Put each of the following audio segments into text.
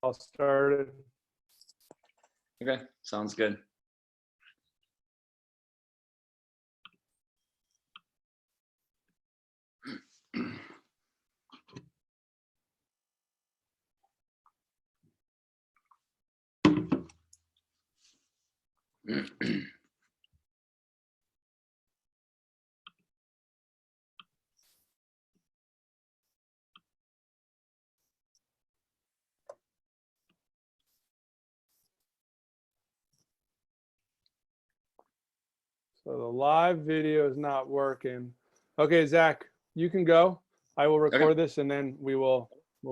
all started. Okay, sounds good. So the live video is not working. Okay, Zach, you can go. I will record this and then we'll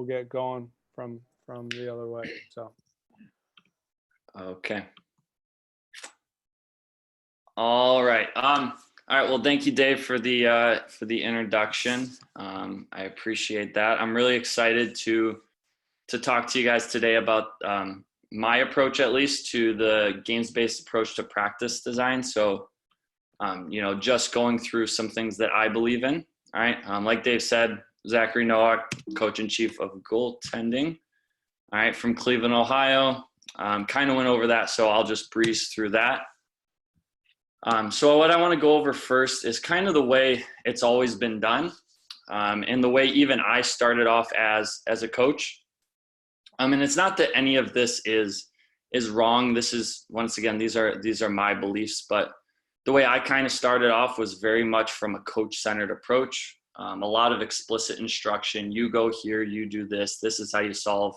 get going from the other way. So. Okay. All right. All right. Well, thank you, Dave, for the introduction. I appreciate that. I'm really excited to talk to you guys today about my approach, at least, to the games-based approach to practice design. So, you know, just going through some things that I believe in. All right. Like Dave said, Zack Nowak, coach and chief of goaltending. All right, from Cleveland, Ohio. Kind of went over that, so I'll just breeze through that. So what I want to go over first is kind of the way it's always been done, and the way even I started off as a coach. And it's not that any of this is wrong. This is, once again, these are my beliefs, but the way I kind of started off was very much from a coach-centered approach. A lot of explicit instruction. You go here, you do this. This is how you solve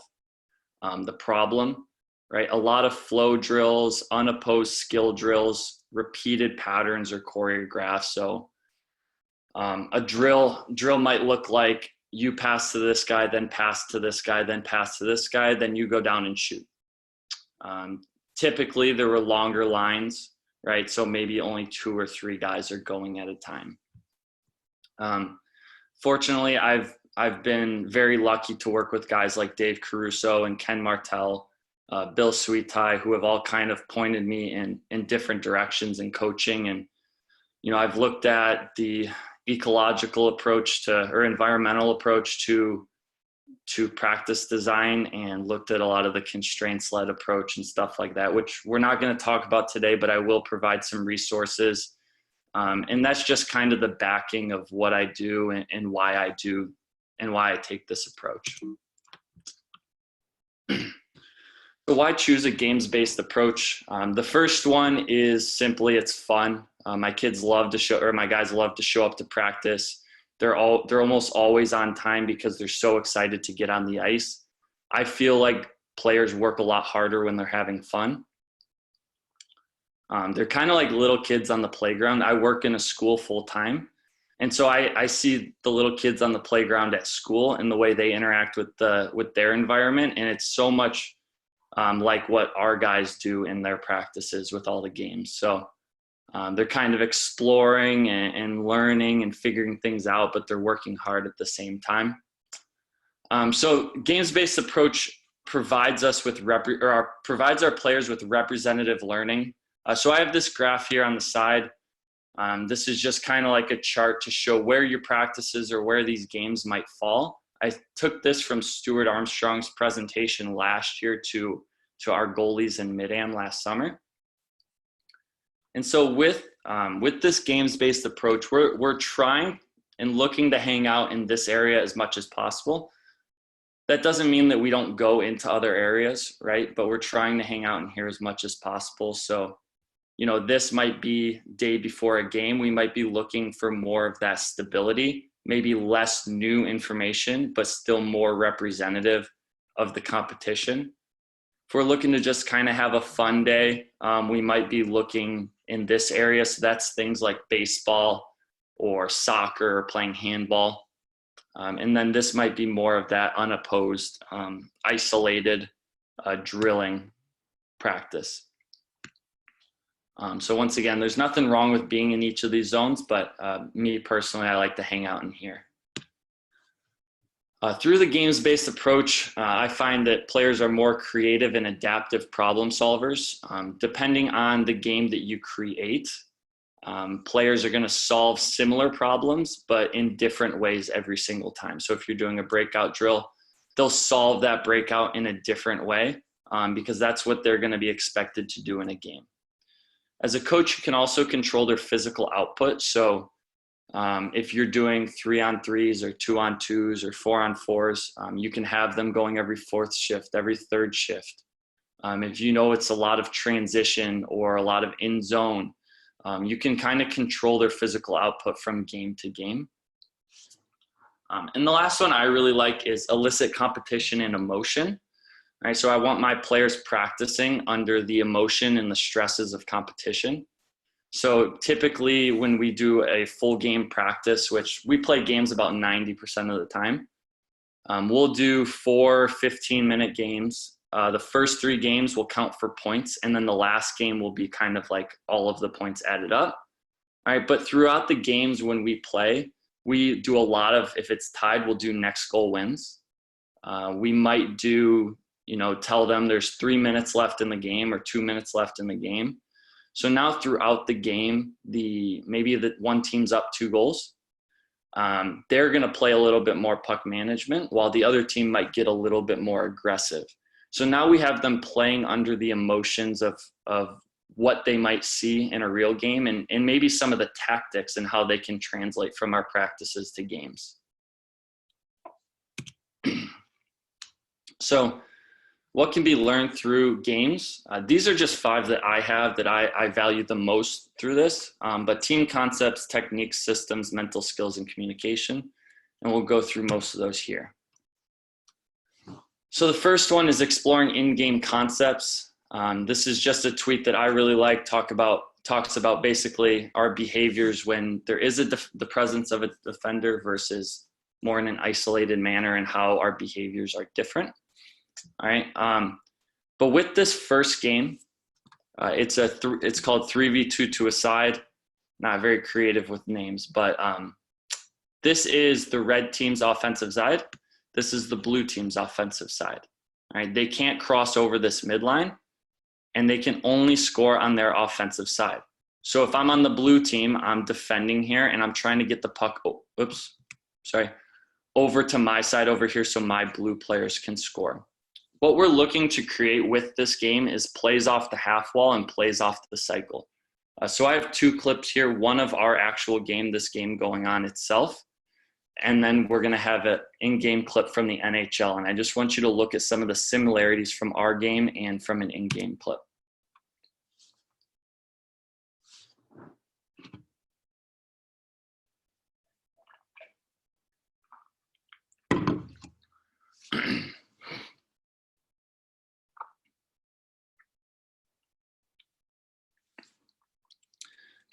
the problem, right? A lot of flow drills, unopposed skill drills, repeated patterns or choreographs. So a drill might look like you pass to this guy, then pass to this guy, then pass to this guy, then you go down and shoot. Typically there were longer lines, right? So maybe only 2 or 3 guys are going at a time. Fortunately, I've been very lucky to work with guys like Dave Caruso and Ken Martell, Bill Sweetie, who have all kind of pointed me in different directions in coaching. And, you know, I've looked at the ecological approach or environmental approach to practice design and looked at a lot of the constraints-led approach and stuff like that, which we're not going to talk about today, but I will provide some resources. And that's just kind of the backing of what I do and why I do and why I take this approach. So why choose a games-based approach? The first one is simply it's fun. My kids love to show, or my guys love to show up to practice. They're almost always on time because they're so excited to get on the ice. I feel like players work a lot harder when they're having fun. They're kind of like little kids on the playground. I work in a school full time. And so I see the little kids on the playground at school and the way they interact with their environment. And it's so much like what our guys do in their practices with all the games. So they're kind of exploring and learning and figuring things out, but they're working hard at the same time. So games-based approach provides us with provides our players with representative learning. So I have this graph here on the side. This is just kind of like a chart to show where your practices or where these games might fall. I took this from Stuart Armstrong's presentation last year to our goalies in MidAm last summer. And so with this games-based approach, we're trying and looking to hang out in this area as much as possible. That doesn't mean that we don't go into other areas, right? But we're trying to hang out in here as much as possible. So, you know, this might be day before a game. We might be looking for more of that stability, maybe less new information, but still more representative of the competition. If we're looking to just kind of have a fun day, we might be looking in this area. So that's things like baseball or soccer or playing handball. And then this might be more of that unopposed, isolated drilling practice. So once again, there's nothing wrong with being in each of these zones, but me personally, I like to hang out in here. Through the games-based approach, I find that players are more creative and adaptive problem solvers. Depending on the game that you create, players are going to solve similar problems, but in different ways every single time. So if you're doing a breakout drill, they'll solve that breakout in a different way, because that's what they're going to be expected to do in a game. As a coach, you can also control their physical output. So if you're doing 3-on-3s or 2-on-2s or 4-on-4s, you can have them going every fourth shift, every third shift. If you know it's a lot of transition or a lot of in zone, you can kind of control their physical output from game to game. And the last one I really like is elicit competition and emotion. All right, so I want my players practicing under the emotion and the stresses of competition. So typically when we do a full game practice, which we play games about 90% of the time, we'll do 4 15-minute games. The first 3 games will count for points, and then the last game will be kind of like all of the points added up. All right, but throughout the games when we play, we do a lot of, if it's tied, we'll do next goal wins. We might do, tell them there's 3 minutes left in the game or 2 minutes left in the game. So now throughout the game, maybe the one team's up 2 goals. They're going to play a little bit more puck management, while the other team might get a little bit more aggressive. So now we have them playing under the emotions of what they might see in a real game, and maybe some of the tactics and how they can translate from our practices to games. So what can be learned through games? These are just 5 that I have that I value the most through this, but team concepts, techniques, systems, mental skills, and communication. And we'll go through most of those here. So the first one is exploring in-game concepts. This is just a tweet that I really like, talks about basically our behaviors when there is the presence of a defender versus more in an isolated manner, and how our behaviors are different. All right. But with this first game, it's called 3v2 to a side. Not very creative with names, but this is the red team's offensive side. This is the blue team's offensive side. All right. They can't cross over this midline, and they can only score on their offensive side. So if I'm on the blue team, I'm defending here, and I'm trying to get the puck, over to my side over here so my blue players can score. What we're looking to create with this game is plays off the half wall and plays off the cycle. So I have 2 clips here, one of our actual game, this game going on itself, and then we're going to have an in-game clip from the NHL. And I just want you to look at some of the similarities from our game and from an in-game clip.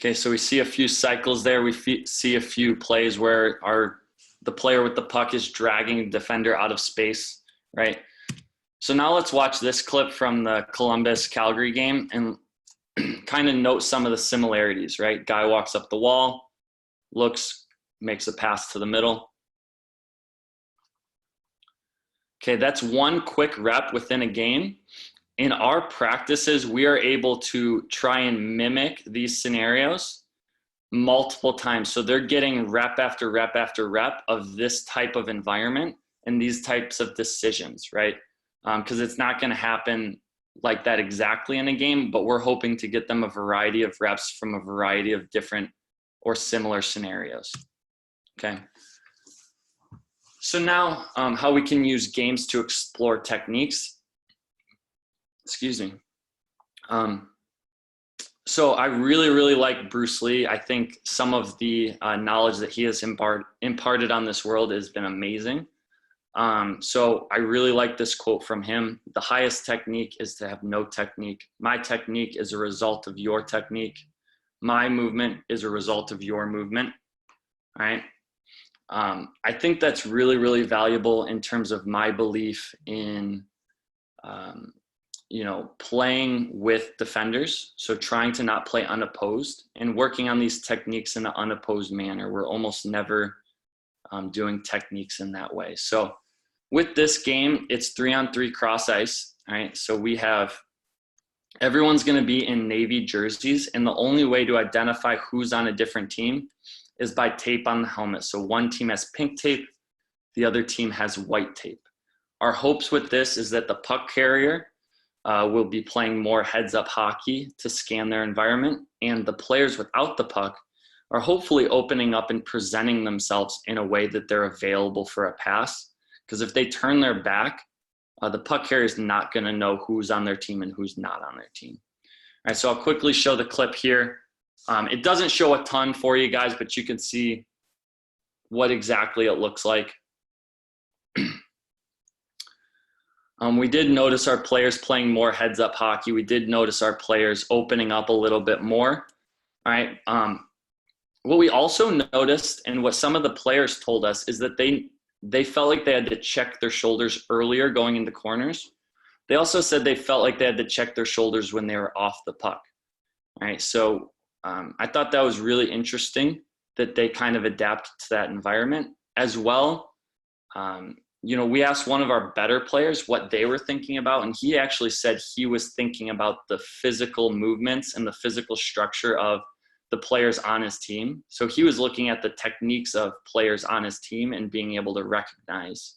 Okay, so we see a few cycles there. We see a few plays where the player with the puck is dragging the defender out of space, right? So now let's watch this clip from the Columbus-Calgary game and kind of note some of the similarities, right? Guy walks up the wall, looks, makes a pass to the middle. Okay, that's one quick rep within a game. In our practices, we are able to try and mimic these scenarios multiple times. So they're getting rep after rep after rep of this type of environment and these types of decisions, right? Because it's not going to happen like that exactly in a game, but we're hoping to get them a variety of reps from a variety of different or similar scenarios. Okay. So now how we can use games to explore techniques. Excuse me. So I really, really like Bruce Lee. I think some of the knowledge that he has imparted on this world has been amazing. So I really like this quote from him. The highest technique is to have no technique. My technique is a result of your technique. My movement is a result of your movement. All right. I think that's really, really valuable in terms of my belief in, playing with defenders. So trying to not play unopposed and working on these techniques in an unopposed manner. We're almost never doing techniques in that way. So with this game, it's 3-on-3 cross ice. All right. So everyone's going to be in navy jerseys. And the only way to identify who's on a different team is by tape on the helmet. So one team has pink tape, the other team has white tape. Our hopes with this is that the puck carrier will be playing more heads-up hockey to scan their environment, and the players without the puck are hopefully opening up and presenting themselves in a way that they're available for a pass. Because if they turn their back, the puck carrier is not going to know who's on their team and who's not on their team. All right, so I'll quickly show the clip here. It doesn't show a ton for you guys, but you can see what exactly it looks like. We did notice our players playing more heads-up hockey. We did notice our players opening up a little bit more. All right. What we also noticed, and what some of the players told us, is that they felt like they had to check their shoulders earlier going into corners. They also said they felt like they had to check their shoulders when they were off the puck. All right. So I thought that was really interesting that they kind of adapted to that environment as well. You know, we asked one of our better players what they were thinking about, and he actually said he was thinking about the physical movements and the physical structure of the players on his team. So he was looking at the techniques of players on his team and being able to recognize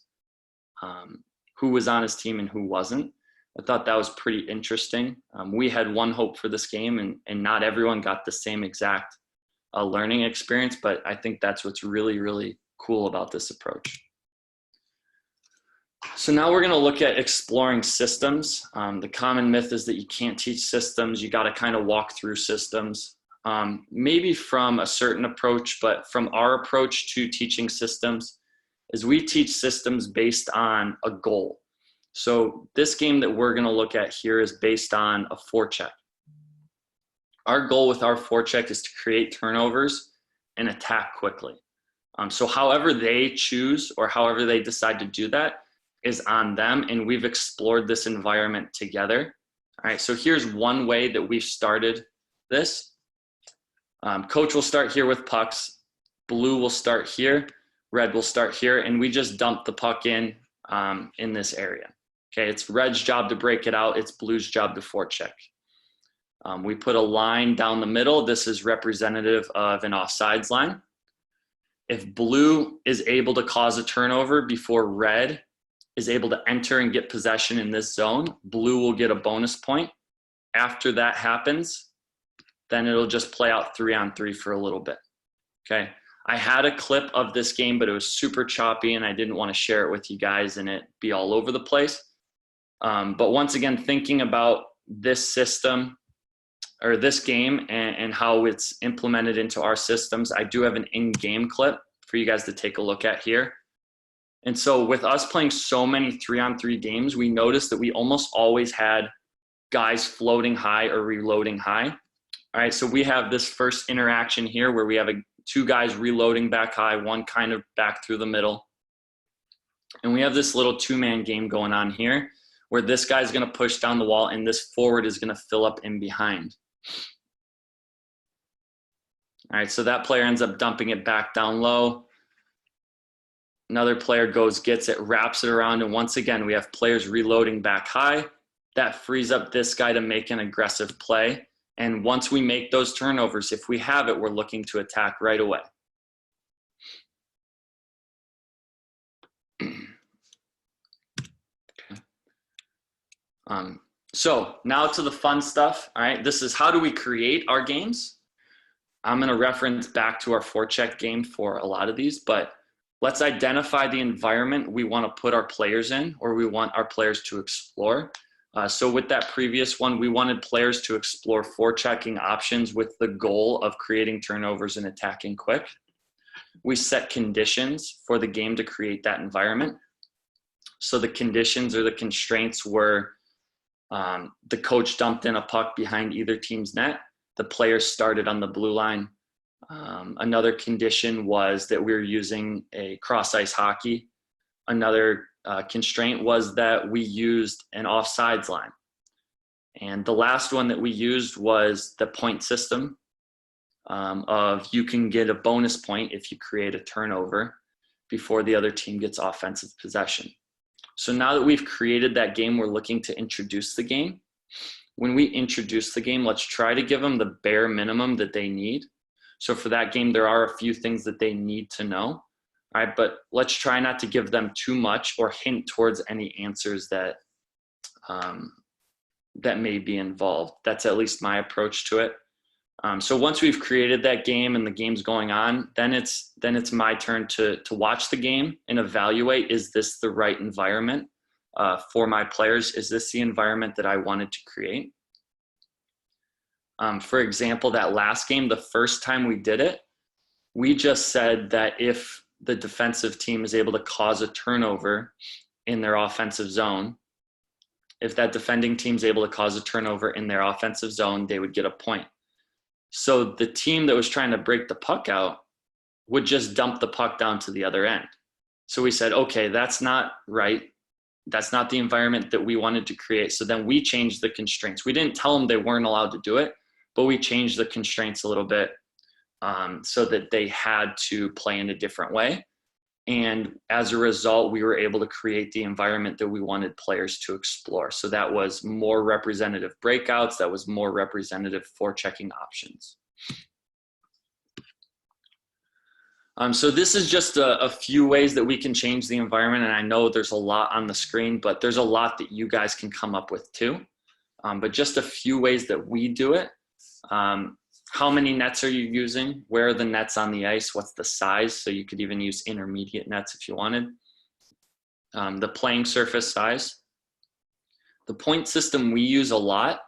who was on his team and who wasn't. I thought that was pretty interesting. We had one hope for this game, and not everyone got the same exact learning experience, but I think that's what's really, really cool about this approach. So now we're going to look at exploring systems. The common myth is that you can't teach systems. You got to kind of walk through systems, maybe from a certain approach, but from our approach to teaching systems is we teach systems based on a goal. So this game that we're going to look at here is based on a forecheck. Our goal with our forecheck is to create turnovers and attack quickly. So however they choose or however they decide to do that is on them, and we've explored this environment together. All right, so here's one way that we've started this. Coach will start here with pucks. Blue will start here. Red will start here, and we just dump the puck in this area. Okay, it's Red's job to break it out. It's Blue's job to forecheck. We put a line down the middle. This is representative of an offsides line. If Blue is able to cause a turnover before Red is able to enter and get possession in this zone, Blue will get a bonus point. After that happens, then it'll just play out 3-on-3 for a little bit. Okay. I had a clip of this game, but it was super choppy and I didn't want to share it with you guys and it be all over the place. But once again, thinking about this system or this game and how it's implemented into our systems, I do have an in-game clip for you guys to take a look at here. And so with us playing so many 3-on-3 games, we noticed that we almost always had guys floating high or reloading high. All right, so we have this first interaction here where we have two guys reloading back high, one kind of back through the middle. And we have this little two-man game going on here where this guy's going to push down the wall and this forward is going to fill up in behind. All right, so that player ends up dumping it back down low. Another player goes, gets it, wraps it around, and once again, we have players reloading back high. That frees up this guy to make an aggressive play. And once we make those turnovers, if we have it, we're looking to attack right away. So now to the fun stuff. All right, this is how do we create our games? I'm going to reference back to our forecheck game for a lot of these, but let's identify the environment we want to put our players in or we want our players to explore. So with that previous one, we wanted players to explore forechecking options with the goal of creating turnovers and attacking quick. We set conditions for the game to create that environment. So the conditions or the constraints were the coach dumped in a puck behind either team's net. The players started on the blue line. Another condition was that we were using a cross-ice hockey. Another constraint was that we used an offsides line. And the last one that we used was the point system of you can get a bonus point if you create a turnover before the other team gets offensive possession. So now that we've created that game, we're looking to introduce the game. When we introduce the game, let's try to give them the bare minimum that they need. So for that game, there are a few things that they need to know. All right, but let's try not to give them too much or hint towards any answers that that may be involved. That's at least my approach to it. So once we've created that game and the game's going on, then it's my turn to watch the game and evaluate, is this the right environment for my players? Is this the environment that I wanted to create? For example, that last game, the first time we did it, we just said that if the defensive team is able to cause a turnover in their offensive zone, if that defending team's able to cause a turnover in their offensive zone, they would get a point. So the team that was trying to break the puck out would just dump the puck down to the other end. So we said, okay, that's not right. That's not the environment that we wanted to create. So then we changed the constraints. We didn't tell them they weren't allowed to do it, but we changed the constraints a little bit so that they had to play in a different way. And as a result, we were able to create the environment that we wanted players to explore. So that was more representative breakouts. That was more representative forechecking options. So this is just a few ways that we can change the environment. And I know there's a lot on the screen, but there's a lot that you guys can come up with too. But just a few ways that we do it. How many nets are you using? Where are the nets on the ice? What's the size? So you could even use intermediate nets if you wanted. The playing surface size. The point system we use a lot,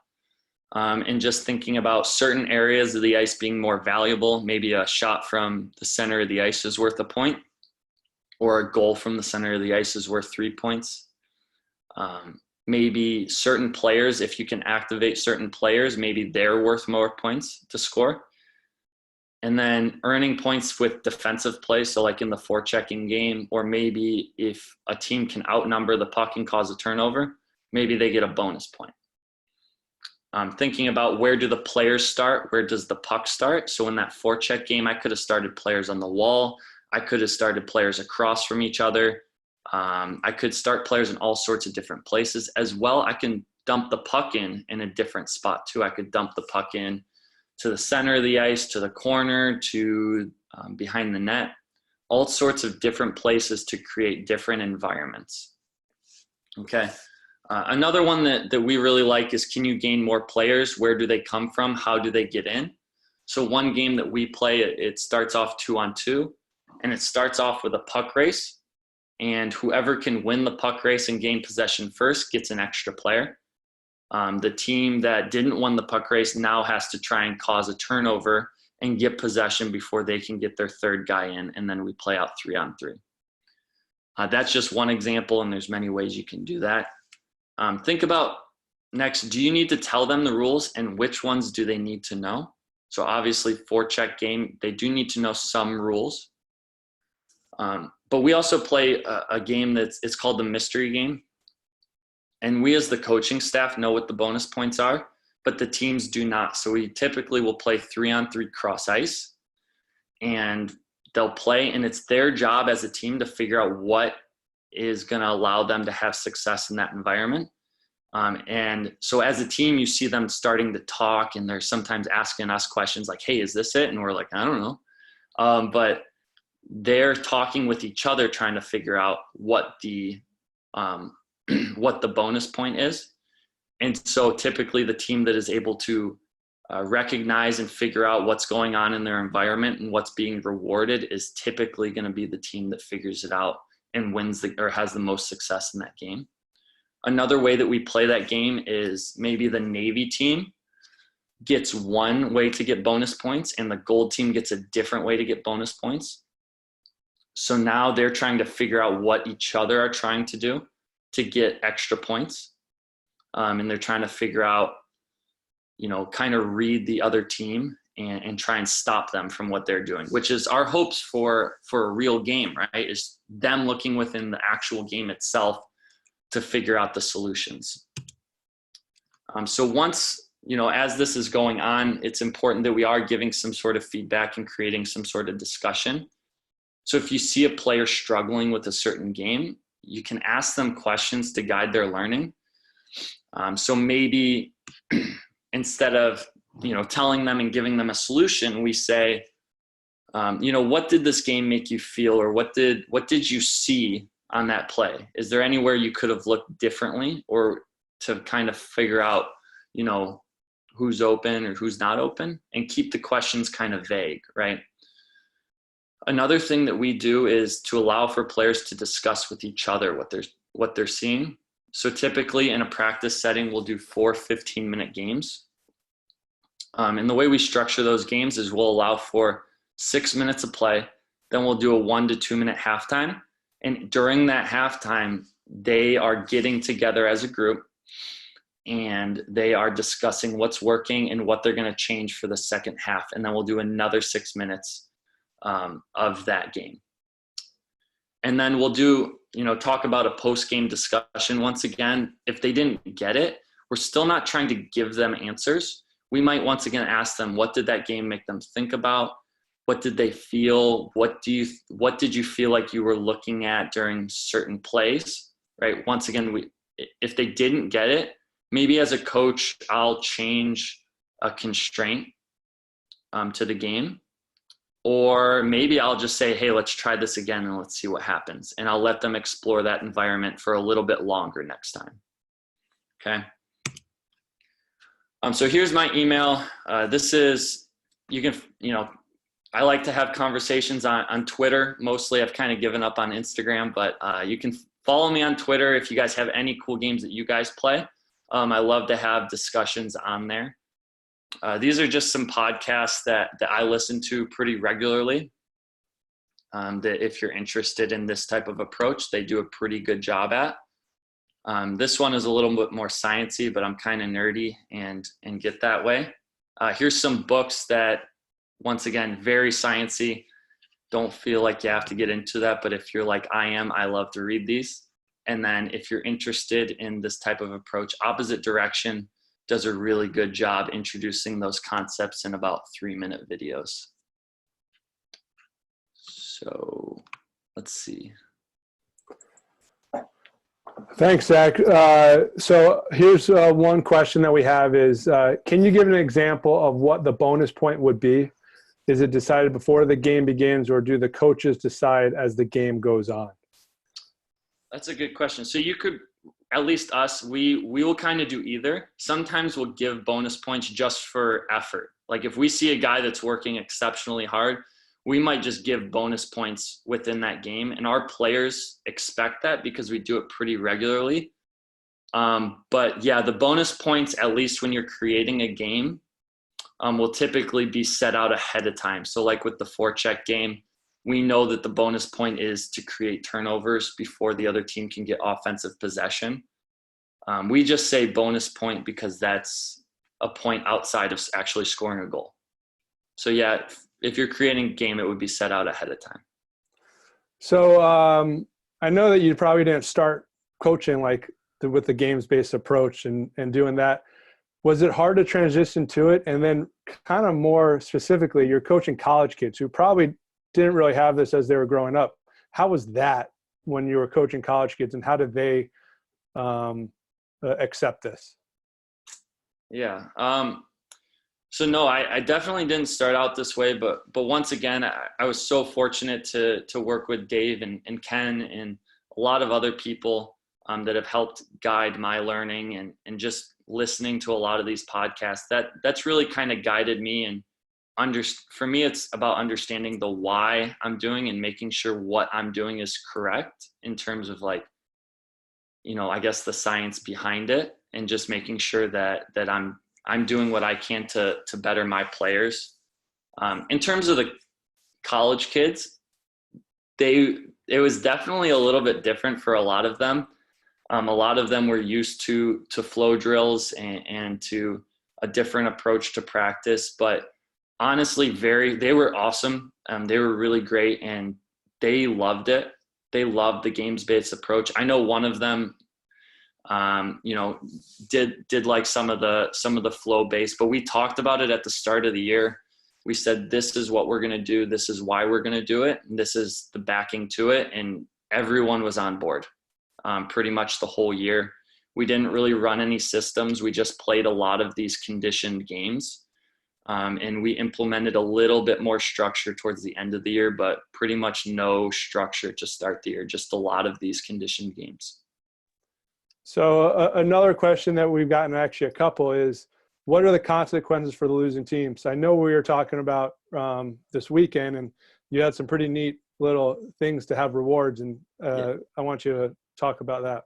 and just thinking about certain areas of the ice being more valuable. Maybe a shot from the center of the ice is worth a point, or a goal from the center of the ice is worth 3 points. Maybe certain players, if you can activate certain players, maybe they're worth more points to score. And then earning points with defensive play, so like in the forechecking game, or maybe if a team can outnumber the puck and cause a turnover, maybe they get a bonus point. Thinking about, where do the players start? Where does the puck start? So in that forecheck game, I could have started players on the wall. I could have started players across from each other. I could start players in all sorts of different places as well. I can dump the puck in a different spot too. I could dump the puck in to the center of the ice, to the corner, to behind the net, all sorts of different places to create different environments. Okay. Another one that we really like is, can you gain more players? Where do they come from? How do they get in? So one game that we play, it starts off 2-on-2, and it starts off with a puck race. And whoever can win the puck race and gain possession first gets an extra player. The team that didn't win the puck race now has to try and cause a turnover and get possession before they can get their third guy in, and then we play out 3-on-3. That's just one example, and there's many ways you can do that. Think about next, do you need to tell them the rules, and which ones do they need to know? So obviously, forecheck game, they do need to know some rules. But we also play a game it's called the mystery game. And we as the coaching staff know what the bonus points are, but the teams do not. So we typically will play 3-on-3 cross ice, and they'll play, and it's their job as a team to figure out what is going to allow them to have success in that environment. And so as a team, you see them starting to talk, and they're sometimes asking us questions like, hey, is this it? And we're like, I don't know. But they're talking with each other, trying to figure out what the bonus point is. And so typically the team that is able to recognize and figure out what's going on in their environment and what's being rewarded is typically going to be the team that figures it out and wins or has the most success in that game. Another way that we play that game is maybe the Navy team gets one way to get bonus points and the gold team gets a different way to get bonus points. So now they're trying to figure out what each other are trying to do to get extra points. And they're trying to figure out, kind of read the other team and try and stop them from what they're doing, which is our hopes for a real game, right? Is them looking within the actual game itself to figure out the solutions. So once, as this is going on, it's important that we are giving some sort of feedback and creating some sort of discussion. So if you see a player struggling with a certain game, you can ask them questions to guide their learning. So maybe instead of, telling them and giving them a solution, we say, What did this game make you feel, or what did you see on that play? Is there anywhere you could have looked differently, or to kind of figure out, who's open or who's not open, and keep the questions kind of vague, right? Another thing that we do is to allow for players to discuss with each other what they're seeing. So typically in a practice setting, we'll do 4 15-minute games. And the way we structure those games is we'll allow for 6 minutes of play, then we'll do a 1 to 2 minute halftime. And during that halftime, they are getting together as a group and they are discussing what's working and what they're going to change for the second half. And then we'll do another 6 minutes of that game. And then we'll do, talk about a post-game discussion. Once again, if they didn't get it, we're still not trying to give them answers. We might once again ask them, what did that game make them think about? What did they feel? What did you feel like you were looking at during certain plays, right? Once again, if they didn't get it, maybe as a coach, I'll change a constraint to the game. Or maybe I'll just say, hey, let's try this again and let's see what happens. And I'll let them explore that environment for a little bit longer next time. Okay. So here's my email. This is, I like to have conversations on Twitter. Mostly I've kind of given up on Instagram, but you can follow me on Twitter if you guys have any cool games that you guys play. I love to have discussions on there. These are just some podcasts that I listen to pretty regularly. That if you're interested in this type of approach, they do a pretty good job at. This one is a little bit more sciencey, but I'm kind of nerdy and get that way. Here's some books that, once again, very sciencey. Don't feel like you have to get into that, but if you're like I am, I love to read these. And then if you're interested in this type of approach, Opposite Direction does a really good job introducing those concepts in about 3-minute videos. So let's see. Thanks, Zach. So here's one question that we have is, can you give an example of what the bonus point would be? Is it decided before the game begins, or do the coaches decide as the game goes on? That's a good question. So you could, at least us, we will kind of do either. Sometimes we'll give bonus points just for effort. Like if we see a guy that's working exceptionally hard, we might just give bonus points within that game. And our players expect that because we do it pretty regularly. But yeah, the bonus points, at least when you're creating a game, will typically be set out ahead of time. So like with the forecheck game, we know that the bonus point is to create turnovers before the other team can get offensive possession. We just say bonus point because that's a point outside of actually scoring a goal. So yeah, if you're creating a game, it would be set out ahead of time. So I know that you probably didn't start coaching with the games-based approach and doing that. Was it hard to transition to it? And then kind of more specifically, you're coaching college kids who probably didn't really have this as they were growing up. How was that when you were coaching college kids, and how did they accept this? Yeah. So no, I definitely didn't start out this way, but once again, I was so fortunate to work with Dave and Ken and a lot of other people that have helped guide my learning and just listening to a lot of these podcasts. That's really kind of guided me. And for me, it's about understanding the why I'm doing and making sure what I'm doing is correct in terms of I guess the science behind it, and just making sure that I'm doing what I can to better my players. In terms of the college kids, it was definitely a little bit different for a lot of them. A lot of them were used to flow drills and to a different approach to practice, but honestly, they were awesome. They were really great, and they loved it. They loved the games-based approach. I know one of them, did like some of the flow base, but we talked about it at the start of the year. We said, this is what we're going to do. This is why we're going to do it. And this is the backing to it. And everyone was on board pretty much the whole year. We didn't really run any systems. We just played a lot of these conditioned games. And we implemented a little bit more structure towards the end of the year, but pretty much no structure to start the year, just a lot of these conditioned games. So another question that we've gotten, actually a couple, is what are the consequences for the losing teams? I know we were talking about this weekend, and you had some pretty neat little things to have rewards, and I want you to talk about that.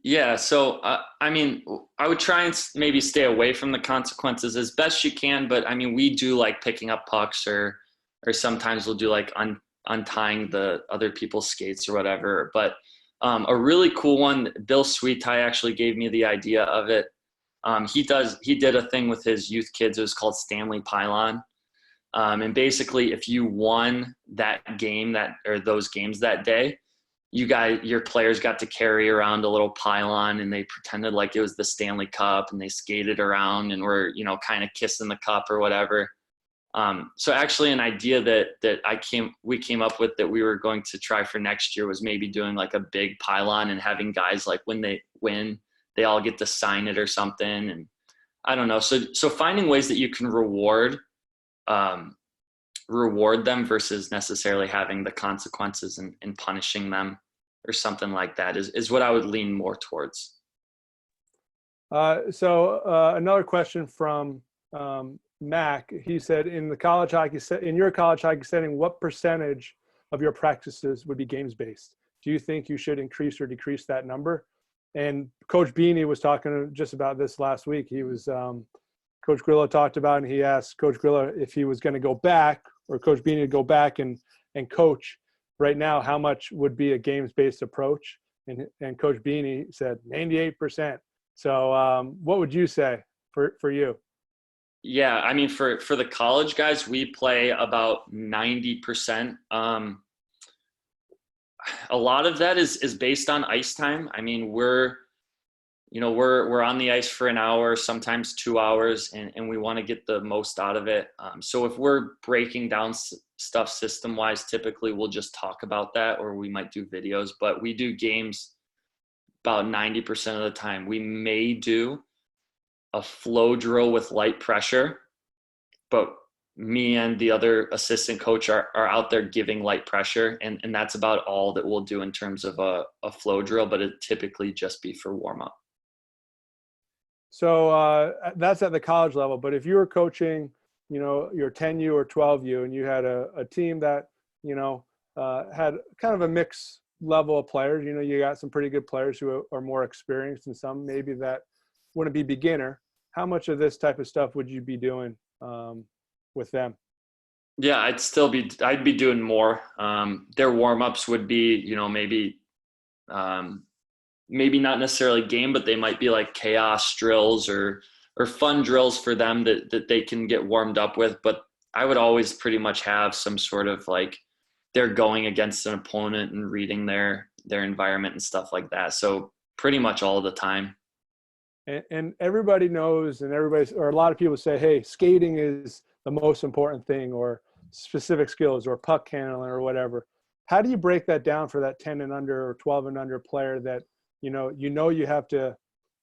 Yeah, so I mean, I would try and maybe stay away from the consequences as best you can, but I mean, we do like picking up pucks, or sometimes we'll do like untying the other people's skates or whatever. But a really cool one, Bill Sweetie actually gave me the idea of it. He did a thing with his youth kids. It was called Stanley Pylon. And basically, if you won that game or those games that day, your players got to carry around a little pylon, and they pretended like it was the Stanley Cup, and they skated around and were, you know, kind of kissing the cup or whatever. So actually an idea that we came up with that we were going to try for next year was maybe doing like a big pylon and having guys, like when they win, they all get to sign it or something. And I don't know. So finding ways that you can reward them versus necessarily having the consequences and punishing them or something like that is what I would lean more towards. So another question from Mac. He said, in your college hockey setting, what percentage of your practices would be games based? Do you think you should increase or decrease that number? And Coach Beanie was talking just about this last week. He was Coach Grillo talked about, and he asked Coach Grillo if he was going to go back, or Coach Beanie to go back and coach right now, how much would be a games-based approach? And Coach Beanie said 98%. So what would you say for you? Yeah, I mean, for the college guys, we play about 90%. A lot of that is based on ice time. I mean, we're on the ice for an hour, sometimes 2 hours, and we want to get the most out of it. So if we're breaking down stuff system-wise, typically we'll just talk about that, or we might do videos. But we do games about 90% of the time. We may do a flow drill with light pressure, but me and the other assistant coach are out there giving light pressure, and that's about all that we'll do in terms of a flow drill, but it typically just be for warm-up. So that's at the college level. But if you were coaching, you know, your 10U or 12U, and you had a team that, you know, had kind of a mixed level of players, you know, you got some pretty good players who are more experienced, and some maybe that wouldn't be beginner. How much of this type of stuff would you be doing with them? Yeah, I'd be doing more. Their warm-ups would be, you know, maybe not necessarily game, but they might be like chaos drills or fun drills for them that they can get warmed up with. But I would always pretty much have some sort of like, they're going against an opponent and reading their environment and stuff like that. So pretty much all the time. And everybody knows, and or a lot of people say, hey, skating is the most important thing, or specific skills, or puck handling, or whatever. How do you break that down for that 10 and under or 12 and under player that, you have to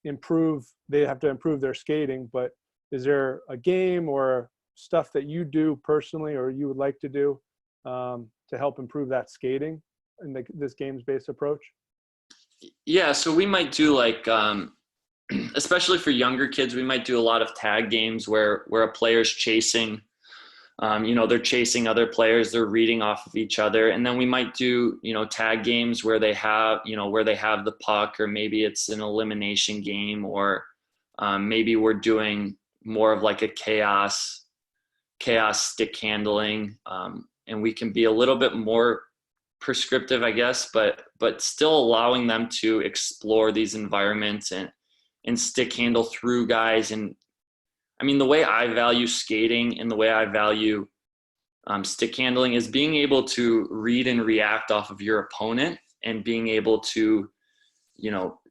improve, they have to improve their skating, but is there a game or stuff that you do personally, or you would like to do to help improve that skating in this games-based approach? Yeah, so we might do like, especially for younger kids, we might do a lot of tag games where a player's chasing, they're chasing other players, they're reading off of each other. And then we might do, tag games where they have the puck, or maybe it's an elimination game, or maybe we're doing more of like a chaos stick handling. And we can be a little bit more prescriptive, I guess, but still allowing them to explore these environments and stick handle through guys. And I mean, the way I value skating and the way I value stick handling is being able to read and react off of your opponent, and being able to,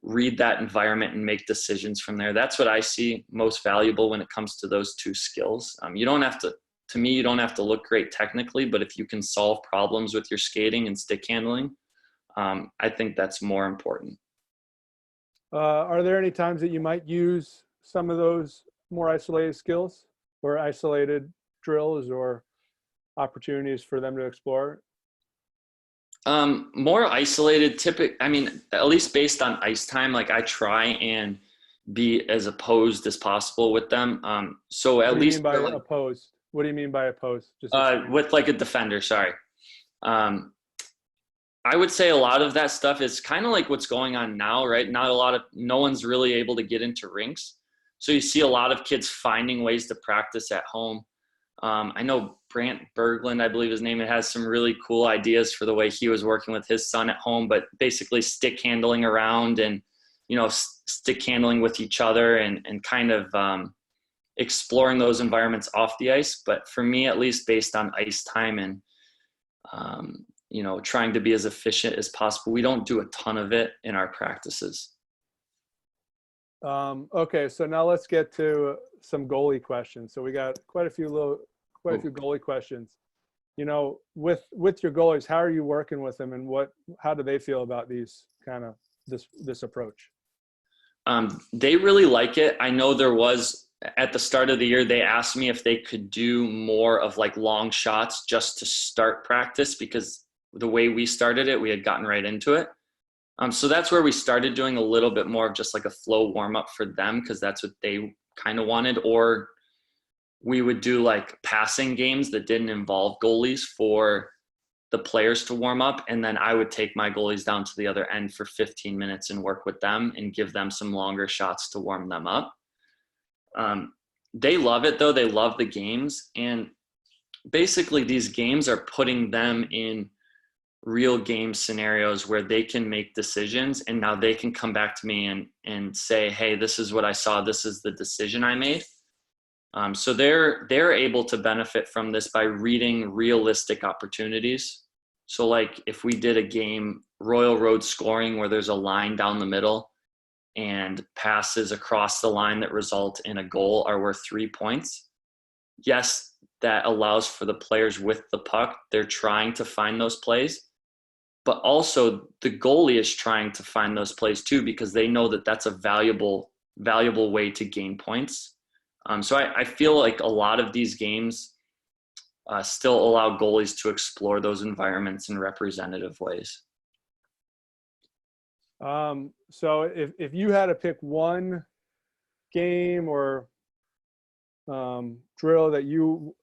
read that environment and make decisions from there. That's what I see most valuable when it comes to those two skills. You don't have to look great technically, but if you can solve problems with your skating and stick handling, I think that's more important. Are there any times that you might use some of those more isolated skills? or isolated drills or opportunities for them to explore? More isolated, I mean, at least based on ice time, like I try and be as opposed as possible with them. So at least What do you mean by opposed? What do you mean by opposed? Just with like a defender, sorry. I would say a lot of that stuff is kind of like what's going on now, right? No one's really able to get into rinks. So you see a lot of kids finding ways to practice at home. I know Brant Berglund, I believe his name, has some really cool ideas for the way he was working with his son at home, but basically stick handling around and, stick handling with each other and kind of exploring those environments off the ice. But for me, at least based on ice time and, trying to be as efficient as possible, we don't do a ton of it in our practices. Okay, so now let's get to some goalie questions. So we got quite a few goalie questions. With your goalies, how are you working with them, and how do they feel about these kind of this approach? They really like it. I know there was at the start of the year, they asked me if they could do more of like long shots just to start practice, because the way we started it, we had gotten right into it. So that's where we started doing a little bit more of just like a flow warm up for them, because that's what they kind of wanted. Or we would do like passing games that didn't involve goalies for the players to warm up. And then I would take my goalies down to the other end for 15 minutes and work with them and give them some longer shots to warm them up. They love it though. They love the games. And basically these games are putting them in real game scenarios where they can make decisions, and now they can come back to me and say, hey, this is what I saw, this is the decision I made. So they're able to benefit from this by reading realistic opportunities. So like if we did a game, Royal Road scoring, where there's a line down the middle and passes across the line that result in a goal are worth 3 points. Yes, that allows for the players with the puck. They're trying to find those plays. But also the goalie is trying to find those plays too, because they know that that's a valuable way to gain points. So I feel like a lot of these games still allow goalies to explore those environments in representative ways. So if you had to pick one game or drill that you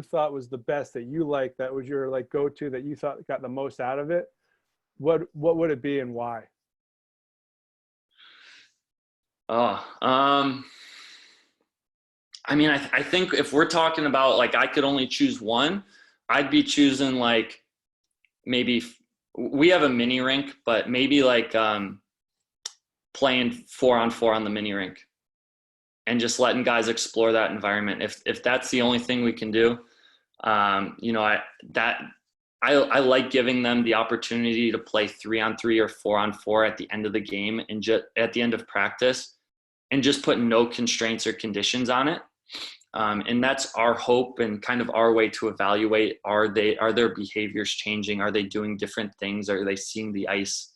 thought was the best, that you liked, that was your like go-to, that you thought got the most out of it, what would it be and why? I mean, I think if we're talking about like I could only choose one, I'd be choosing like maybe we have a mini rink, but maybe like playing 4-on-4 on the mini rink and just letting guys explore that environment. If that's the only thing we can do, I like giving them the opportunity to play 3-on-3 or 4-on-4 at the end of the game and just at the end of practice, and just put no constraints or conditions on it. And that's our hope and kind of our way to evaluate, are their behaviors changing? Are they doing different things? Are they seeing the ice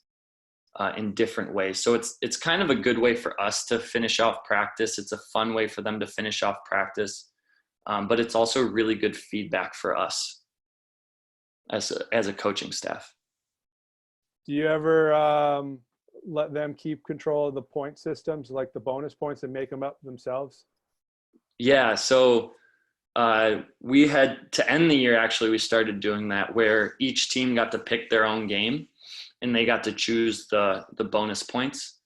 in different ways? So it's kind of a good way for us to finish off practice. It's a fun way for them to finish off practice. But it's also really good feedback for us as a coaching staff. Do you ever let them keep control of the point systems, like the bonus points, and make them up themselves? Yeah. So we had to end the year, actually, we started doing that, where each team got to pick their own game and they got to choose the bonus points.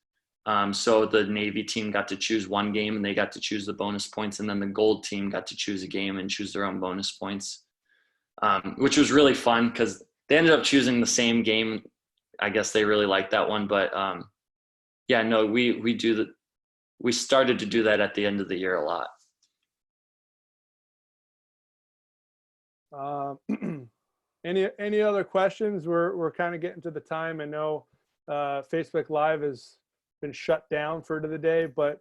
So the Navy team got to choose one game and they got to choose the bonus points. And then the gold team got to choose a game and choose their own bonus points, which was really fun because they ended up choosing the same game. I guess they really liked that one. But yeah, no, we started to do that at the end of the year a lot. Any other questions? We're kind of getting to the time. I know Facebook Live has been shut down for the day, but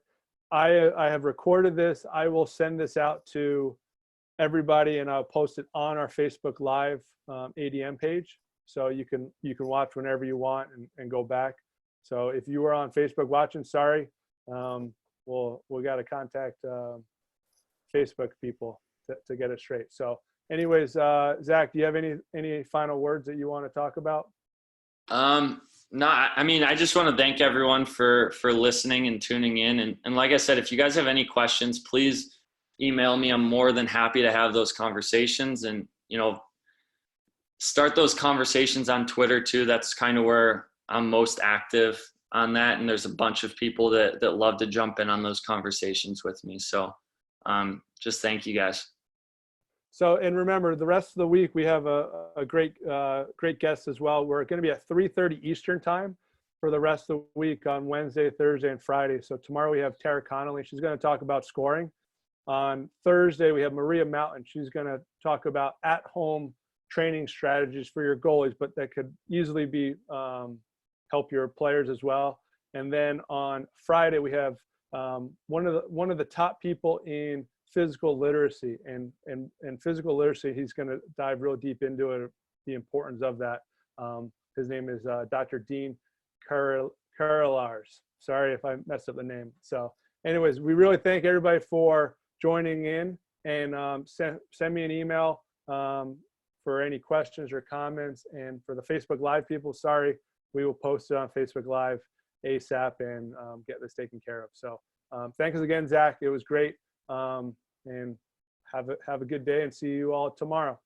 I have recorded this. I will send this out to everybody, and I'll post it on our Facebook Live ADM page, so you can watch whenever you want and go back. So if you were on Facebook watching, sorry, we got to contact Facebook people to get it straight. So anyways, Zach, do you have any final words that you want to talk about? No, I mean, I just want to thank everyone for listening and tuning in. And like I said, if you guys have any questions, please email me. I'm more than happy to have those conversations, and, start those conversations on Twitter too. That's kind of where I'm most active on that. And there's a bunch of people that love to jump in on those conversations with me. So just thank you guys. So, and remember, the rest of the week, we have a great guest as well. We're going to be at 3:30 Eastern time for the rest of the week on Wednesday, Thursday, and Friday. So tomorrow we have Tara Connolly. She's going to talk about scoring. On Thursday, we have Maria Mountain. She's going to talk about at-home training strategies for your goalies, but that could easily be help your players as well. And then on Friday, we have one of the top people in physical literacy and physical literacy. He's going to dive real deep into it, the importance of that. His name is Dr. Dean Carolars. Sorry if I messed up the name. So anyways, we really thank everybody for joining in, and send me an email for any questions or comments. And for the Facebook Live people, sorry, we will post it on Facebook Live ASAP and get this taken care of. So thanks again, Zach. It was great. And have a good day, and see you all tomorrow.